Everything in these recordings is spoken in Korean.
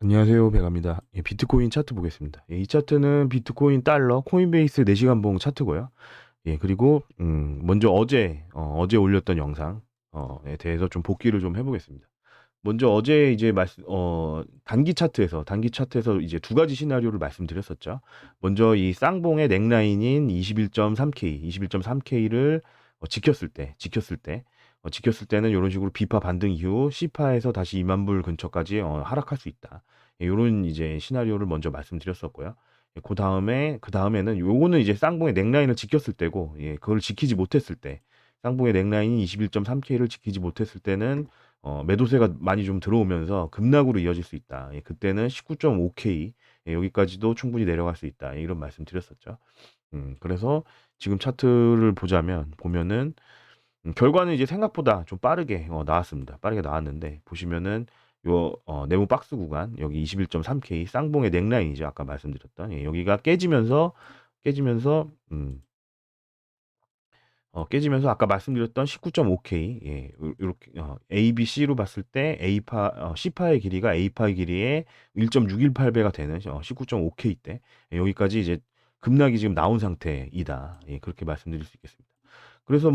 안녕하세요. 배갑니다. 예, 비트코인 차트 보겠습니다. 이 차트는 비트코인 달러 코인베이스 4시간 봉 차트고요. 예, 그리고 먼저 어제 올렸던 영상에 대해서 좀 복기를 좀 해보겠습니다. 먼저 어제 이제 단기 차트에서 이제 두 가지 시나리오를 말씀드렸었죠. 먼저 이 쌍봉의 넥라인인 21.3K를 지켰을 때는 이런 식으로 비파 반등 이후 C파에서 다시 2만 불 근처까지 하락할 수 있다. 예, 요런 이제 시나리오를 먼저 말씀드렸었고요. 예, 그 다음에는 요거는 이제 쌍봉의 넥라인을 지켰을 때고, 예, 그걸 지키지 못했을 때, 쌍봉의 넥라인인 21.3K를 지키지 못했을 때는 매도세가 많이 좀 들어오면서 급락으로 이어질 수 있다. 예, 그때는 19.5K, 예, 여기까지도 충분히 내려갈 수 있다. 예, 이런 말씀 드렸었죠. 그래서 지금 차트를 보면은 결과는 이제 생각보다 좀 빠르게 나왔습니다. 빠르게 나왔는데 보시면은 요 네모 박스 구간 여기 21.3K 쌍봉의 넥라인이죠. 아까 말씀드렸던 예, 여기가 깨지면서 깨지면서 아까 말씀드렸던 19.5K, 예, 요렇게 A, B, C로 봤을 때 C파의 길이가 A파의 길이의 1.618배가 되는 19.5K 때, 예, 여기까지 이제 급락이 지금 나온 상태이다. 예, 그렇게 말씀드릴 수 있겠습니다. 그래서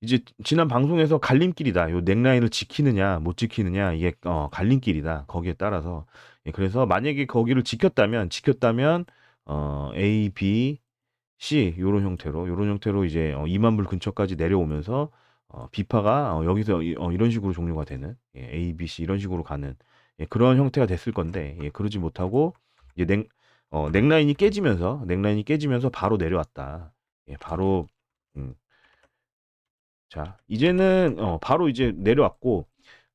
이제 지난 방송에서 갈림길이다. 요 넥라인을 지키느냐 못 지키느냐 이게 갈림길이다. 거기에 따라서, 예, 그래서 만약에 거기를 지켰다면 A, B, C 요런 형태로 이제 2만 불 근처까지 내려오면서 비파가 여기서 이런 식으로 종료가 되는, 예, A, B, C 이런 식으로 가는, 예, 그런 형태가 됐을 건데, 예, 그러지 못하고 이제 넥라인이 깨지면서 바로 내려왔다. 예, 바로 음, 자, 이제는 바로 이제 내려왔고,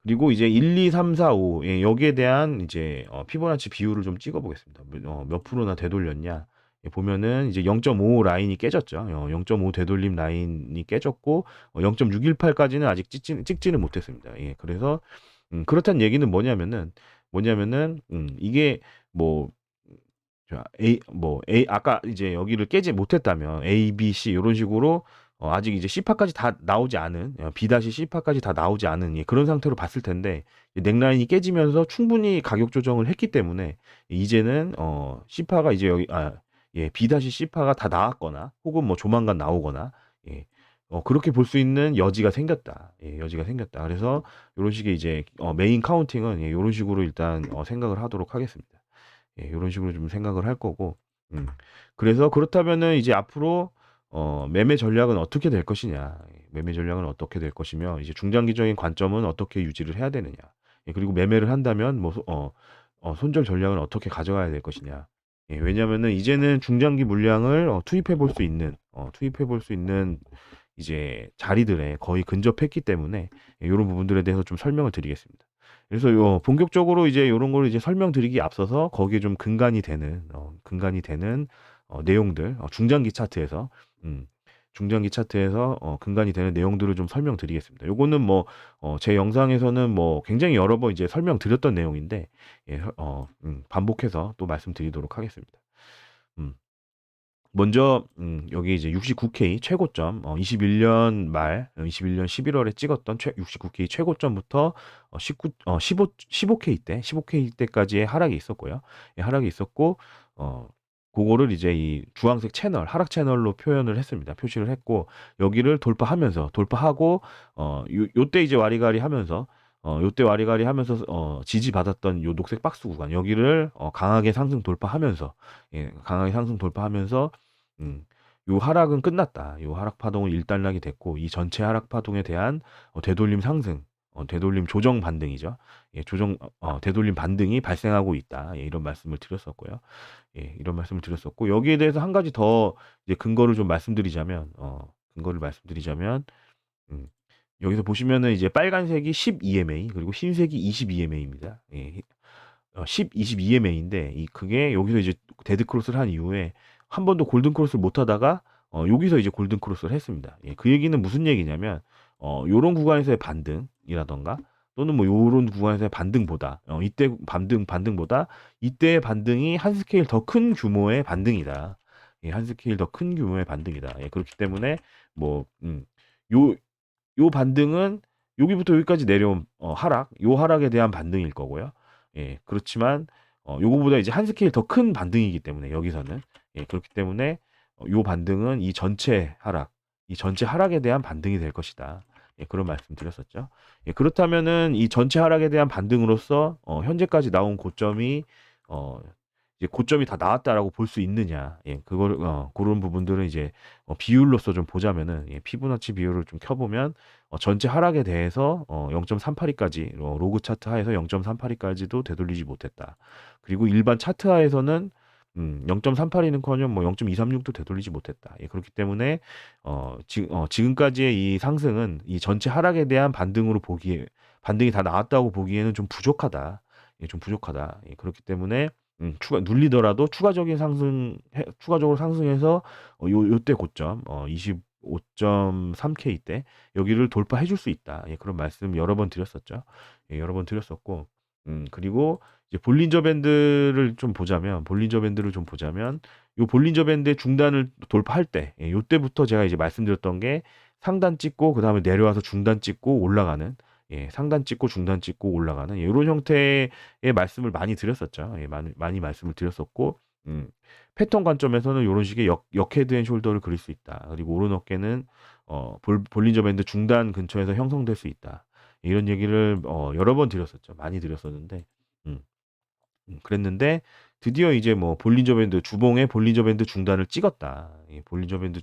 그리고 이제 1, 2, 3, 4, 5, 예, 여기에 대한 이제 피보나치 비율을 좀 찍어 보겠습니다. 몇 프로나 되돌렸냐? 예, 보면은 이제 0.5 라인이 깨졌죠. 0.5 되돌림 라인이 깨졌고 0.618까지는 아직 찍지는 못했습니다. 예, 그래서 그렇다는 얘기는 뭐냐면은 이게 뭐 아까 이제 여기를 깨지 못했다면 A, B, C 이런 식으로 아직 이제 C파까지 다 나오지 않은, B-C파까지 다 나오지 않은, 예, 그런 상태로 봤을 텐데, 이 넥라인이 깨지면서 충분히 가격 조정을 했기 때문에 이제는 C파가 이제 예, B-C파가 다 나왔거나 혹은 뭐 조만간 나오거나, 예, 그렇게 볼 수 있는 여지가 생겼다. 예, 여지가 생겼다. 그래서 이런 식의 이제 메인 카운팅은, 예, 이런 식으로 일단 생각을 하도록 하겠습니다. 예, 요런 식으로 좀 생각을 할 거고. 음. 그래서 그렇다면은 이제 앞으로 매매 전략은 어떻게 될 것이냐. 예, 매매 전략은 어떻게 될 것이며 이제 중장기적인 관점은 어떻게 유지를 해야 되느냐. 예, 그리고 매매를 한다면 손절 전략은 어떻게 가져가야 될 것이냐. 예, 왜냐면은 이제는 중장기 물량을 투입해 볼 수 있는 이제 자리들에 거의 근접했기 때문에, 예, 요런 부분들에 대해서 좀 설명을 드리겠습니다. 그래서 본격적으로 이제 요런 거를 이제 설명드리기에 앞서서 거기에 좀 근간이 되는 내용들, 음, 중장기 차트에서 근간이 되는 내용들을 좀 설명드리겠습니다. 요거는 뭐 제 영상에서는 뭐 굉장히 여러 번 이제 설명드렸던 내용인데, 예, 반복해서 또 말씀드리도록 하겠습니다. 음. 먼저 여기 이제 69K 최고점, 21년 11월에 찍었던 69K 최고점부터 15K 때까지의 하락이 있었고요. 예, 하락이 있었고, 어, 그거를 이제 이 주황색 채널, 하락 채널로 표현을 했습니다. 표시를 했고, 여기를 돌파하고, 요때 이제 와리가리 하면서 지지받았던 요 녹색 박스 구간, 여기를 강하게 상승 돌파하면서, 예, 강하게 상승 돌파하면서, 음, 요 하락은 끝났다. 요 하락 파동은 일단락이 됐고, 이 전체 하락 파동에 대한 되돌림 상승, 되돌림 조정 반등이죠. 예, 되돌림 반등이 발생하고 있다. 예, 이런 말씀을 드렸었고요. 예, 이런 말씀을 드렸었고, 여기에 대해서 한 가지 더 이제 근거를 말씀드리자면, 음, 여기서 보시면은 이제 빨간색이 10 EMA, 그리고 흰색이 20 EMA입니다. 예, 10, 20 EMA인데, 그게 여기서 이제 데드 크로스를 한 이후에 한 번도 골든 크로스를 못 하다가 여기서 이제 골든 크로스를 했습니다. 예, 그 얘기는 무슨 얘기냐면 요런 구간에서의 반등이라던가 또는 뭐 요런 구간에서의 반등보다 이때 반등보다 이때의 반등이 한 스케일 더 큰 규모의 반등이다. 예, 한 스케일 더 큰 규모의 반등이다. 예, 그렇기 때문에 뭐 요 요 반등은 여기부터 여기까지 내려온 요 하락에 대한 반등일 거고요. 예. 그렇지만 요거보다 이제 한 스케일 더 큰 반등이기 때문에 여기서는 예 그렇기 때문에 요 반등은 이 전체 하락에 대한 반등이 될 것이다. 예 그런 말씀 드렸었죠. 예 그렇다면은 이 전체 하락에 대한 반등으로서 현재까지 나온 고점이 어 이제 '고점이 다 나왔다.'라고 볼 수 있느냐. 예 그거를 고런 부분들은 이제 비율로서 좀 보자면은 예 피보나치 비율을 좀 켜 보면 전체 하락에 대해서 0.382 까지 로그 차트 하에서 0.382 까지도 되돌리지 못했다. 그리고 일반 차트 하에서는 0.382는커녕 뭐 0.236도 되돌리지 못했다. 예 그렇기 때문에 지금까지의 이 상승은 이 전체 하락에 대한 반등이 다 나왔다고 보기에는 좀 부족하다. 예 좀 부족하다. 예 그렇기 때문에 추가적으로 상승해서 요때 고점 25.3K 때 여기를 돌파해 줄 수 있다. 예 그런 말씀 여러 번 드렸었죠. 예 여러 번 드렸었고 그리고 이제 볼린저 밴드를 좀 보자면 요 볼린저 밴드의 중단을 돌파할 때 요때부터 제가 이제 말씀드렸던 게 상단 찍고 그다음에 내려와서 중단 찍고 올라가는 상단 찍고 중단 찍고 올라가는 요런 형태의 말씀을 많이 드렸었죠. 예 많이 말씀을 드렸었고 패턴 관점에서는 요런 식의 역 헤드 앤 숄더를 그릴 수 있다. 그리고 오른 어깨는 볼린저 밴드 중단 근처에서 형성될 수 있다. 이런 얘기를 여러 번 드렸었죠. 많이 드렸었는데 음 그랬는데 드디어 이제 뭐 볼린저 밴드 주봉에 볼린저 밴드 중단을 찍었다. 이 볼린저 밴드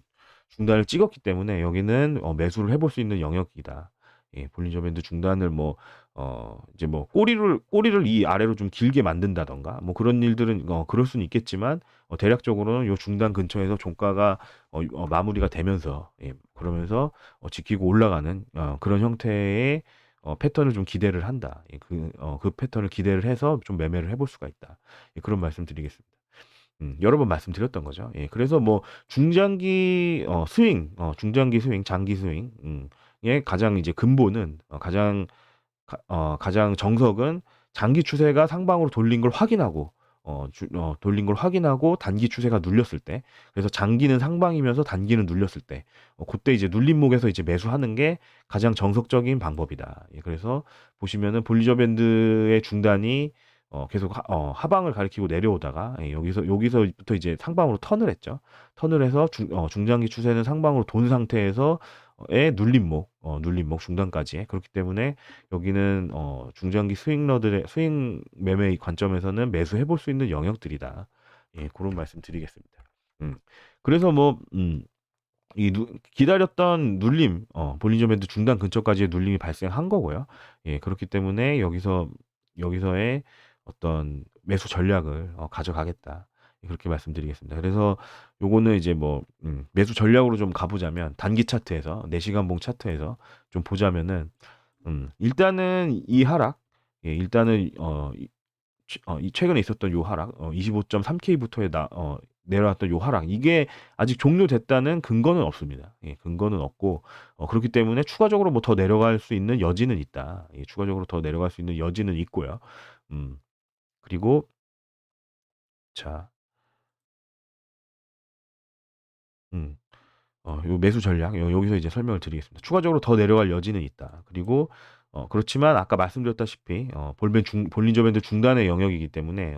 중단을 찍었기 때문에 여기는 매수를 해볼 수 있는 영역이다. 예 볼린저 밴드 중단을 뭐 이제 뭐 꼬리를 이 아래로 좀 길게 만든다든가 뭐 그런 일들은 그럴 수는 있겠지만 대략적으로는 요 중단 근처에서 종가가 마무리가 되면서 그러면서 지키고 올라가는 그런 형태의 패턴을 좀 기대를 한다. 예 그 패턴을 기대를 해서 좀 매매를 해볼 수가 있다. 예 그런 말씀드리겠습니다. 여러 번 말씀드렸던 거죠. 예 그래서 뭐 중장기 스윙, 장기 스윙 의 가장 이제 근본은 가장 정석은 장기 추세가 상방으로 돌린 걸 확인하고 단기 추세가 눌렸을 때 그래서 장기는 상방이면서 단기는 눌렸을 때 고때 이제 눌림목에서 이제 매수하는 게 가장 정석적인 방법이다. 예 그래서 보시면은 볼리저 밴드의 중단이 계속 하방을 가리키고 내려오다가 여기서부터 이제 상방으로 턴을 했죠. 턴을 해서 중장기 추세는 상방으로 돈 상태에서 의 눌림목 중단까지 그렇기 때문에 여기는 중장기 스윙 매매 관점에서는 매수해 볼 수 있는 영역들이다. 예 고런 말씀 드리겠습니다. 음. 그래서 뭐 이 누 기다렸던 눌림 볼린저 밴드 중단 근처까지의 눌림이 발생한 거고요. 예 그렇기 때문에 여기서의 어떤 매수 전략을 가져가겠다. 그렇게 말씀드리겠습니다. 그래서 요거는 이제 뭐 매수 전략으로 좀 가 보자면 단기 차트에서 4 시간봉 차트에서 좀 보자면은 일단은 이 하락 일단은 이 최근에 있었던 요 하락 25.3K부터의 내려왔던 요 하락 이게 아직 종료됐다는 근거는 없습니다. 예 근거는 없고 그렇기 때문에 추가적으로 뭐 더 내려갈 수 있는 여지는 있다. 예 추가적으로 더 내려갈 수 있는 여지는 있고요. 음 그리고 자 음 요 매수 전략 여기서 이제 설명을 드리겠습니다. 추가적으로 더 내려갈 여지는 있다. 그리고 그렇지만 아까 말씀드렸다시피 볼린저 밴드 중단의 영역이기 때문에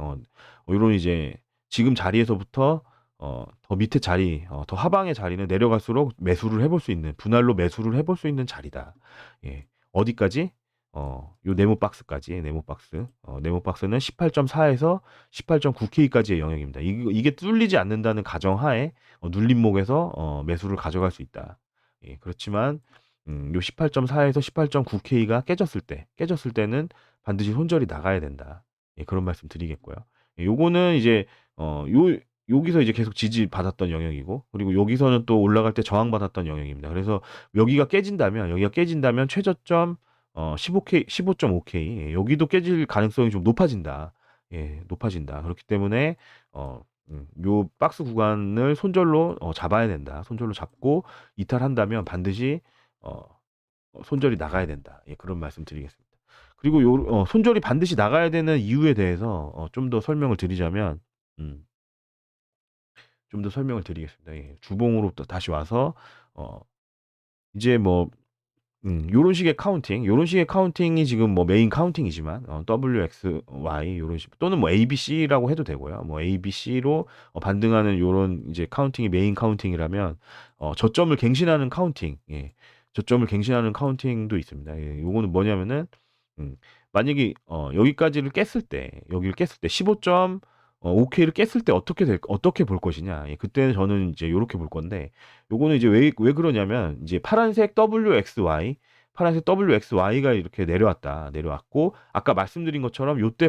요런 이제 지금 자리에서부터 더 밑에 자리 더 하방의 자리는 내려갈수록 매수를 해볼 수 있는 분할로 매수를 해볼 수 있는 자리다. 예. 어디까지? 요 네모 박스는 18.4 에서 18.9K까지의 영역입니다. 이게 뚫리지 않는다는 가정하에 눌림목에서 매수를 가져갈 수 있다. 예 그렇지만 요 18.4에서 18.9K가 깨졌을 때는 반드시 손절이 나가야 된다. 예 그런 말씀 드리겠고요. 예 요거는 이제 여기서 이제 계속 지지받았던 영역이고 그리고 여기서는 또 올라갈 때 저항받았던 영역입니다. 그래서 여기가 깨진다면 최저점 15K 15.5K 여기도 깨질 가능성이 좀 높아진다. 예 높아진다. 그렇기 때문에 요 박스 구간을 손절로 잡아야 된다. 손절로 잡고 이탈한다면 반드시 어 손절이 나가야 된다. 예 그런 말씀 드리겠습니다. 그리고 손절이 반드시 나가야 되는 이유에 대해서 좀 더 설명을 드리자면 음 좀 더 설명을 드리겠습니다. 예. 주봉으로 또 다시 와서 어 이제 뭐 요런 식의 카운팅, 요런 식의 카운팅이 지금 뭐 메인 카운팅이지만 W, X, Y 요런 식 또는 뭐 A, B, C라고 해도 되고요. 뭐 A, B, C로 반등하는 요런 이제 카운팅이 메인 카운팅이라면 저점을 갱신하는 카운팅, 예. 저점을 갱신하는 카운팅도 있습니다. 예. 요거는 뭐냐면은 음, 만약에 여기까지를 깼을 때, 여기를 깼을 때 15점 OK를 깼을 때 어떻게 볼 것이냐. 예. 그때는 저는 이제 요렇게 볼 건데 요거는 이제 왜 그러냐면 이제 파란색 WXY 파란색 WXY가 이렇게 내려왔고 아까 말씀드린 것처럼 요때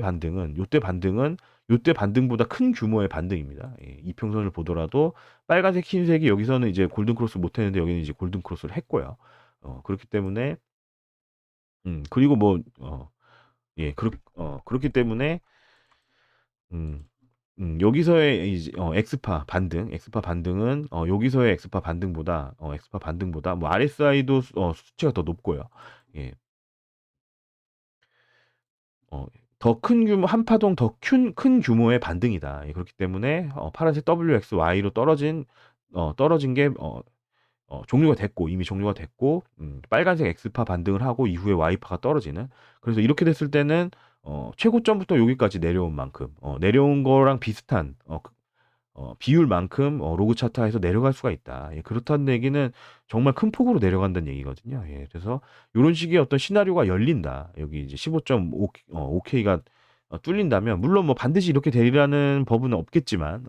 반등보다 큰 규모의 반등입니다. 예, 이평선을 보더라도 빨간색 흰색이 여기서는 이제 골든 크로스 못 했는데 여기는 이제 골든 크로스를 했고요. 그렇기 때문에 그리고 뭐 그렇기 때문에 음 여기서의 이제 엑스파 반등은 엑스파 반등보다 뭐 RSI도 수치가 더 높고요. 예. 어 더 큰 규모 한 파동 더 큰 규모의 반등이다. 예 그렇기 때문에 파란색 WXY로 떨어진 게 종료가 됐고 이미 종료가 됐고 빨간색 X파 반등을 하고 이후에 Y파가 떨어지는 그래서 이렇게 됐을 때는 최고점부터 여기까지 내려온 만큼 내려온 거랑 비슷한 비율만큼 로그 차트에서 내려갈 수가 있다. 예, 그렇다는 얘기는 정말 큰 폭으로 내려간다는 얘기거든요. 예, 그래서 이런 식의 어떤 시나리오가 열린다. 여기 이제 15.5 OK가 뚫린다면 물론 뭐 반드시 이렇게 되리라는 법은 없겠지만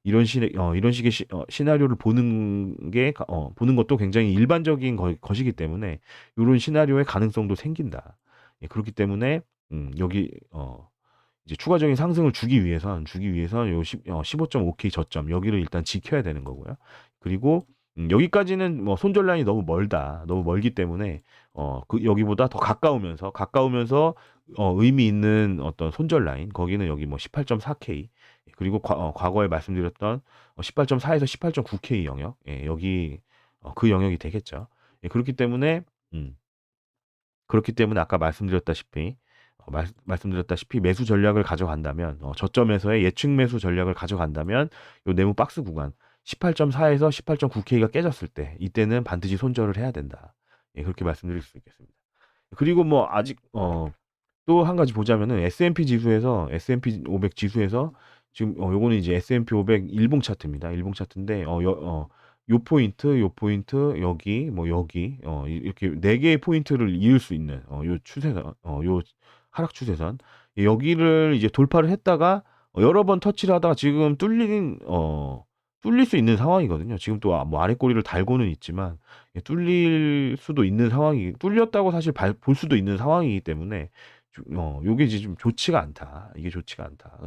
이런 식의 시나리오를 보는 것도 굉장히 일반적인 것이기 때문에 이런 시나리오의 가능성도 생긴다. 예, 그렇기 때문에 여기 이제 추가적인 상승을 주기 위해선 요 15.5K 저점 여기를 일단 지켜야 되는 거고요. 그리고 여기까지는 뭐 손절 라인이 너무 멀다. 너무 멀기 때문에 여기보다 더 가까우면서 의미 있는 어떤 손절 라인 거기는 여기 뭐 18.4K 그리고 과거에 말씀드렸던 18.4에서 18.9K 영역 예, 여기 그 영역이 되겠죠. 예, 음, 그렇기 때문에 아까 말씀드렸다시피 매수 전략을 가져간다면 저점에서의 예측 매수 전략을 가져간다면 요 네모 박스 구간 18.4에서 18.9K가 깨졌을 때 이때는 반드시 손절을 해야 된다. 예, 그렇게 말씀드릴 수 있겠습니다. 그리고 뭐 아직 또 한 가지 보자면은 S&P 500 지수에서 지금 요거는 이제 S&P 500 일봉 차트입니다. 일봉 차트인데 요 포인트 여기 뭐 여기 이렇게 네 개의 포인트를 이을 수 있는 요 추세선 요 하락 추세선 여기를 이제 돌파를 했다가 여러 번 터치를 하다가 지금 뚫릴 수 있는 상황이거든요. 지금 또 뭐 아래 꼬리를 달고는 있지만 뚫릴 수도 있는 상황이 뚫렸다고 사실 볼 수도 있는 상황이기 때문에 요게 이제 좀 좋지가 않다. 이게 좋지가 않다.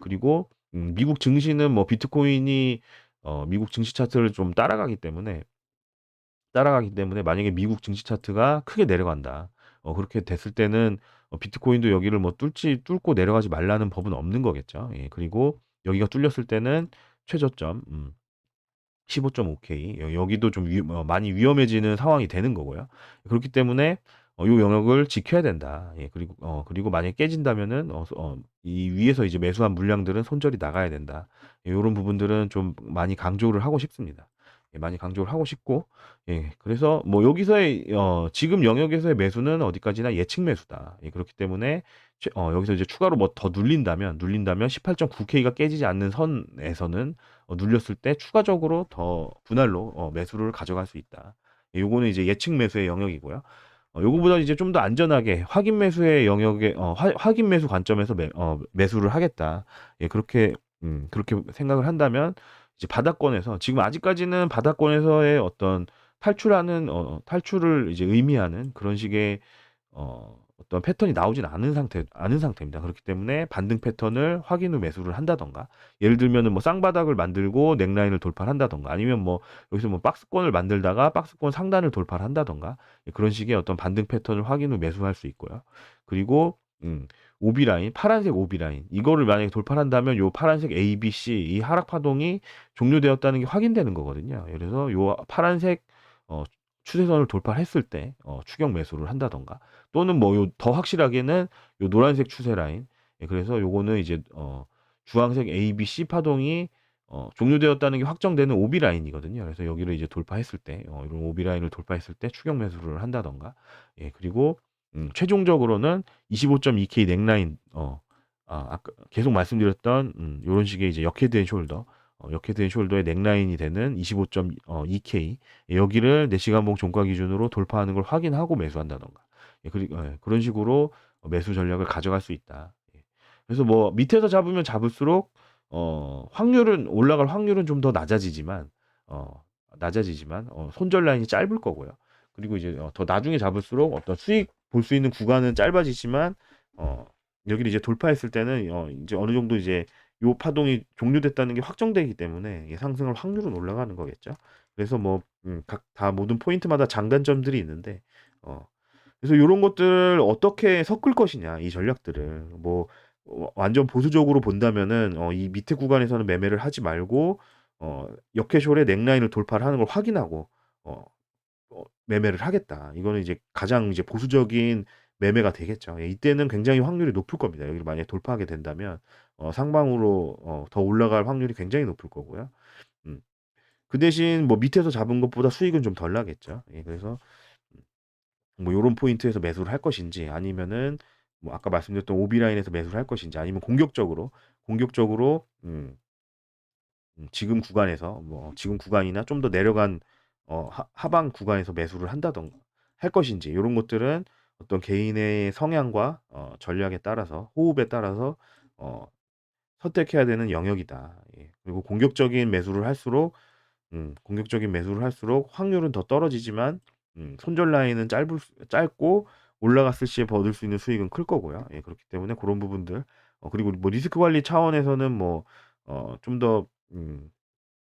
그리고 미국 증시는 뭐 비트코인이 미국 증시 차트를 좀 따라가기 때문에 만약에 미국 증시 차트가 크게 내려간다. 그렇게 됐을 때는 비트코인도 여기를 뭐 뚫고 내려가지 말라는 법은 없는 거겠죠. 예. 그리고 여기가 뚫렸을 때는 최저점 15.5K 여기도 좀 많이 위험해지는 상황이 되는 거고요. 그렇기 때문에 요 영역을 지켜야 된다. 예, 그리고 만약에 깨진다면은 이 위에서 이제 매수한 물량들은 손절이 나가야 된다. 예, 요런 부분들은 좀 많이 강조를 하고 싶습니다. 예, 많이 강조를 하고 싶고 예, 그래서 뭐 여기서의 지금 영역에서의 매수는 어디까지나 예측 매수다. 예, 그렇기 때문에 여기서 이제 추가로 뭐 더 눌린다면 18.9K가 깨지지 않는 선에서는 눌렸을 때 추가적으로 더 분할로 매수를 가져갈 수 있다. 예, 요거는 이제 예측 매수의 영역이고요. 요거보다 이제 좀 더 안전하게 확인 매수의 영역에 확인 매수 관점에서 매수를 하겠다. 예, 그렇게 생각을 한다면 이제 바닥권에서 지금 아직까지는 바닥권에서의 어떤 탈출을 이제 의미하는 그런 식의 어떤 패턴이 나오진 않은 상태입니다. 그렇기 때문에 반등 패턴을 확인 후 매수를 한다던가, 예를 들면은 뭐 쌍바닥을 만들고 넥라인을 돌파를 한다던가, 아니면 뭐 여기서 뭐 박스권을 만들다가 박스권 상단을 돌파를 한다던가, 그런 식의 어떤 반등 패턴을 확인 후 매수할 수 있고요. 그리고 오비 라인, 파란색 오비 라인, 이거를 만약에 돌파를 한다면 요 파란색 A, B, C 이 하락 파동이 종료되었다는 게 확인되는 거거든요. 그래서 요 파란색 어, 추세선을 돌파했을 때 추격 매수를 한다던가 또는 뭐 더 확실하게는 요 노란색 추세 라인 그래서 요거는 이제 주황색 A, B, C 파동이 종료되었다는 게 확정되는 오비 라인이거든요. 그래서 여기를 이제 돌파했을 때, 이런 오비 라인을 돌파했을 때 추격 매수를 한다던가, 예, 그리고 최종적으로는 25.2K 넥라인, 아까 계속 말씀드렸던 요런 식의 이제 역헤드 앤 숄더의 넥라인이 되는 25.2K, 여기를 4시간봉 종가 기준으로 돌파하는 걸 확인하고 매수한다던가, 예, 그런 식으로 매수 전략을 가져갈 수 있다. 예. 그래서 뭐 밑에서 잡으면 잡을수록 확률은 올라갈 확률은 좀 더 낮아지지만 어 손절 라인이 짧을 거고요. 그리고 이제 더 나중에 잡을수록 어떤 수익 볼 수 있는 구간은 짧아지지만 어 여기를 이제 돌파했을 때는 이제 어느 정도 이제 요 파동이 종료됐다는 게 확정되기 때문에 상승할 확률은 올라가는 거겠죠. 그래서 뭐 각 다 모든 포인트마다 장단점들이 있는데 어 그래서 요런 것들을 어떻게 섞을 것이냐, 이 전략들을. 뭐 완전 보수적으로 본다면은 이 밑에 구간에서는 매매를 하지 말고 역해숄의 넥라인을 돌파를 하는 걸 확인하고 어 매매를 하겠다. 이거는 이제 가장 이제 보수적인 매매가 되겠죠. 예, 이때는 굉장히 확률이 높을 겁니다. 여기를 만약에 돌파하게 된다면 상방으로 더 올라갈 확률이 굉장히 높을 거고요. 음. 그 대신 뭐 밑에서 잡은 것보다 수익은 좀 덜 나겠죠. 예, 그래서 뭐 요런 포인트에서 매수를 할 것인지, 아니면은 뭐 아까 말씀드렸던 오비 라인에서 매수를 할 것인지, 아니면 공격적으로 지금 구간에서 뭐 지금 구간이나 좀 더 내려간 하방 구간에서 매수를 한다던가 할 것인지, 요런 것들은 어떤 개인의 성향과 전략에 따라서, 호흡에 따라서 어 선택해야 되는 영역이다. 예. 그리고 공격적인 매수를 할수록 확률은 더 떨어지지만 손절 라인은 짧고 올라갔을 시에 얻을 수 있는 수익은 클 거고요. 예, 그렇기 때문에 그런 부분들, 그리고 뭐 리스크 관리 차원에서는 뭐 좀 더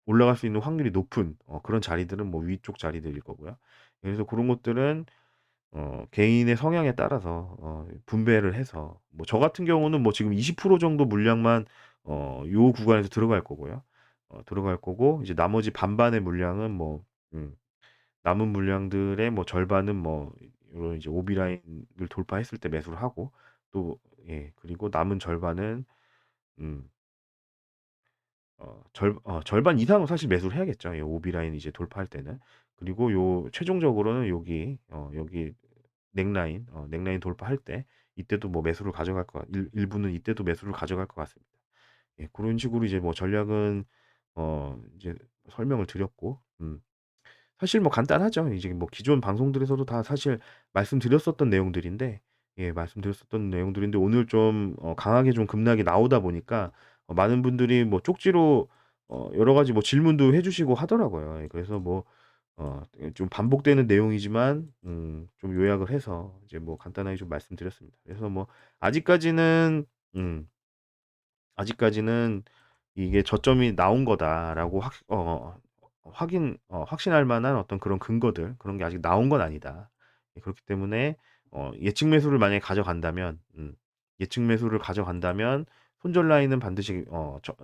올라갈 수 있는 확률이 높은 그런 자리들은 뭐 위쪽 자리들일 거고요. 그래서 그런 것들은 개인의 성향에 따라서 분배를 해서, 뭐 저 같은 경우는 뭐 지금 20% 정도 물량만 요 구간에서 들어갈 거고요. 들어갈 거고, 이제 나머지 반반의 물량은 뭐 남은 물량들의 뭐 절반은 뭐 요런 이제 오비 라인을 돌파했을 때 매수를 하고, 또 예, 그리고 남은 절반은 음 절반 이상은 사실 매수를 해야겠죠. 예, 오비 라인 이제 돌파할 때는. 그리고 요 최종적으로는 여기 넥라인 돌파할 때 이때도 뭐 매수를 가져갈 것 일부는 이때도 매수를 가져갈 것 같습니다. 예, 그런 식으로 이제 뭐 전략은 이제 설명을 드렸고, 사실 뭐 간단하죠. 이제 뭐 기존 방송들에서도 다 사실 말씀드렸었던 내용들인데, 말씀드렸었던 내용들인데 오늘 좀 강하게 좀 급락이 나오다 보니까 많은 분들이 뭐 쪽지로 여러 가지 뭐 질문도 해 주시고 하더라고요. 예, 그래서 뭐 좀 반복되는 내용이지만 좀 요약을 해서 이제 뭐 간단하게 좀 말씀드렸습니다. 그래서 뭐 아직까지는 음 아직까지는 이게 '저점이 나온 거다.'라고 확신할 만한 어떤 그런 근거들, 그런 게 아직 나온 건 아니다. 예, 그렇기 때문에 예측 매수를 만약에 가져간다면 예측 매수를 가져간다면 손절 라인은 반드시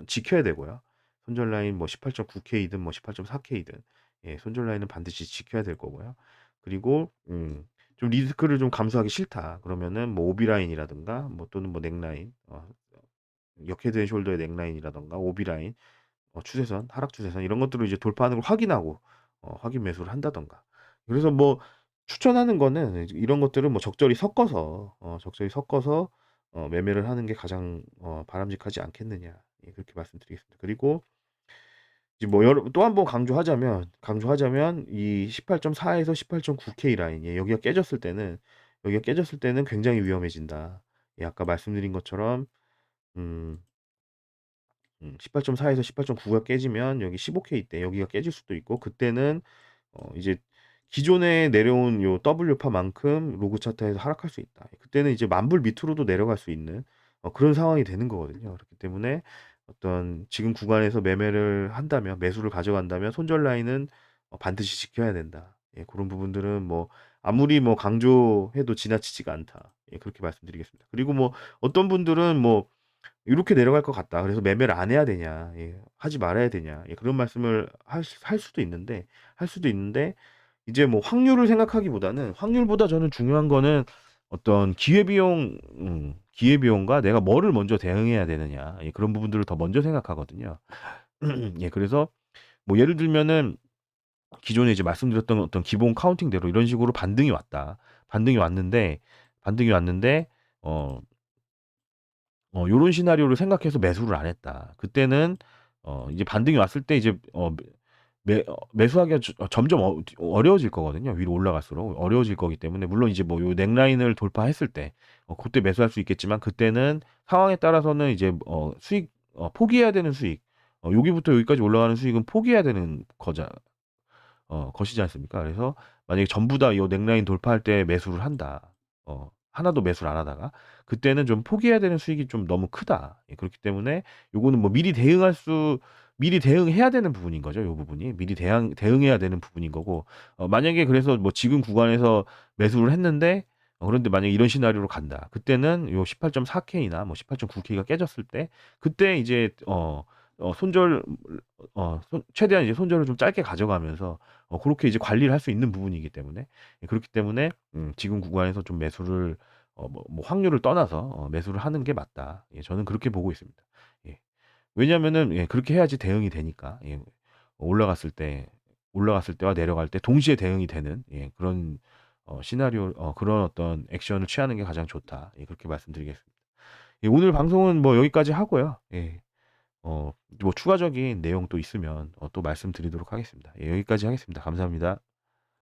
지켜야 되고요. 손절 라인 뭐 18.9K든 뭐 18.4K든 손절 라인은 반드시 지켜야 될 거고요. 그리고 좀 '리스크를 좀 감수하기 싫다.' 그러면은 뭐 오비 라인이라든가 뭐 또는 뭐 넥라인, 역헤드 앤 숄더의 넥라인이라든가 오비 라인, 추세선, 하락 추세선, 이런 것들을 이제 돌파하는 걸 확인하고 확인 매수를 한다든가. 그래서 뭐 추천하는 거는 이제 이런 것들은 뭐 적절히 섞어서 매매를 하는 게 가장 바람직하지 않겠느냐. 예, 그렇게 말씀드리겠습니다. 그리고 이제 뭐 또 한 번 강조하자면 이 18.4에서 18.9K 라인, 여기가 깨졌을 때는 굉장히 위험해진다. 예, 아까 말씀드린 것처럼 음 18.4에서 18.9가 깨지면 여기 15K 때 여기가 깨질 수도 있고, 그때는 이제 기존에 내려온 요 W파만큼 로그 차트에서 하락할 수 있다. 그때는 이제 10,000불 밑으로도 내려갈 수 있는 그런 상황이 되는 거거든요. 그렇기 때문에 어떤 지금 구간에서 매수를 가져간다면 손절 라인은 반드시 지켜야 된다. 예, 그런 부분들은 뭐 아무리 뭐 강조해도 지나치지가 않다. 예, 그렇게 말씀드리겠습니다. 그리고 뭐 어떤 분들은 뭐 "이렇게 내려갈 것 같다. 그래서 매매를 안 해야 되냐. 예. 하지 말아야 되냐." 예, 그런 말씀을 할 수도 있는데 이제 뭐 확률보다 저는 중요한 거는 어떤 기회비용과 내가 뭐를 먼저 대응해야 되느냐. 예, 그런 부분들을 더 먼저 생각하거든요. 예 그래서 뭐 예를 들면은 기존에 이제 말씀드렸던 어떤 기본 카운팅대로 이런 식으로 반등이 왔다. 반등이 왔는데 반등이 왔는데 어 요런 시나리오를 생각해서 매수를 안 했다. 그때는 이제 반등이 왔을 때 이제 매수하기가 점점 어려워질 거거든요. 위로 올라갈수록 어려워질 거기 때문에 물론 이제 뭐 요 넥라인을 돌파했을 때 고때 매수할 수 있겠지만 그때는 상황에 따라서는 이제 수익 포기해야 되는 수익 여기부터 여기까지 올라가는 수익은 포기해야 되는 거자 것이지 않습니까? 그래서 만약에 전부 다 이 넥라인 돌파할 때 매수를 한다. 하나도 매수를 안 하다가 그때는 좀 포기해야 되는 수익이 좀 너무 크다. 예, 그렇기 때문에 요거는 뭐 미리 대응해야 되는 부분인 거죠. 요 부분이 미리 대응해야 되는 부분인 거고 만약에 그래서 뭐 지금 구간에서 매수를 했는데 그런데 만약에 이런 시나리오로 간다. 그때는 요 18.4K나 뭐 18.9K가 깨졌을 때 그때 이제 손절 최대한 이제 손절을 좀 짧게 가져가면서 그렇게 이제 관리를 할 수 있는 부분이기 때문에 예 그렇기 때문에 지금 구간에서 좀 매수를 뭐 확률을 떠나서 매수를 하는 게 맞다. 예 저는 그렇게 보고 있습니다. 예. 왜냐하면은 예 그렇게 해야지 대응이 되니까. 예. 올라갔을 때 올라갔을 때와 내려갈 때 동시에 대응이 되는 예 그런 시나리오 그런 어떤 액션을 취하는 게 가장 좋다. 예 그렇게 말씀드리겠습니다. 예 오늘 방송은 뭐 여기까지 하고요. 예. 뭐 추가적인 내용 또 있으면 또 말씀드리도록 하겠습니다. 예 여기까지 하겠습니다. 감사합니다.